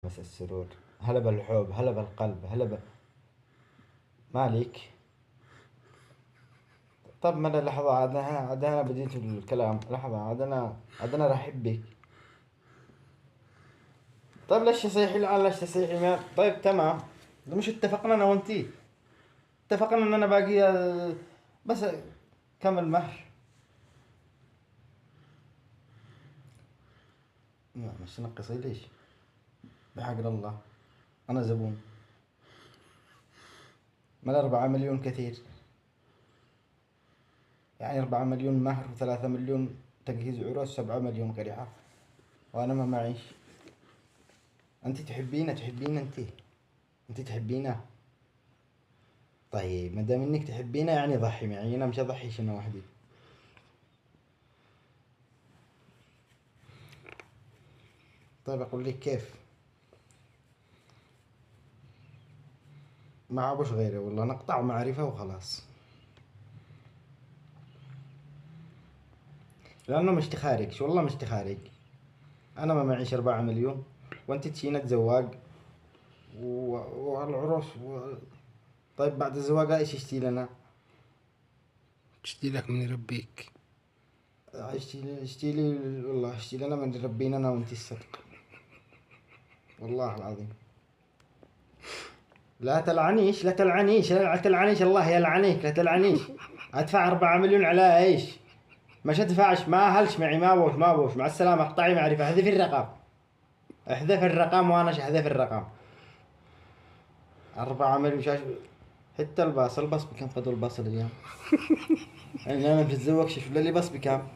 بس السرور، هلا بالحب، هلا بالقلب، مالك. طب ما انا لحظة، عاد انا بديت الكلام، لحظة، عاد انا راح احبك. طيب ليش تصيحي الان؟ ليش تصيحي طيب تمام. مش اتفقنا انا وانتي؟ اتفقنا ان انا باقي بس كم المهر؟ لا مش تنقصي ليش؟ بحق الله، انا زبون. ما 4 مليون كثير؟ يعني 4 مليون مهر و3 مليون تجهيز عرس، 7 مليون قريعة، وانا ما معيش. انت تحبينه انت تحبينه. طيب ما دام انك تحبينه يعني ضحي معي، انا مش اضحي انا وحدي. طيب اقول لك كيف. ما عبوش غيره والله، نقطع معرفة وخلاص. لانه مش تخارج، والله مش تخارج. انا ما معيش 4 مليون، وانت تشينة زواج والعروس طيب بعد الزواج ايش اشتي لنا؟ اشتي لك من يربيك. اشتي لي. والله اشتي لنا من ربينا انا وانت الصدق، والله العظيم. لا تلعنيش، لا تلعنيش، لا تلعنيش، الله يلعنيك، لا تلعنيش. ادفع 4 مليون على ايش؟ مش ادفعش، ما هلش معي، ما بوش، مع السلامة، اقطعي معرفة، احذف الرقم. احذف الرقم وانا احذف الرقم. 4 مليون شاش. حتى الباص بكم؟ قدر الباص اليوم. انا بتزوج شوف لي باص بكم.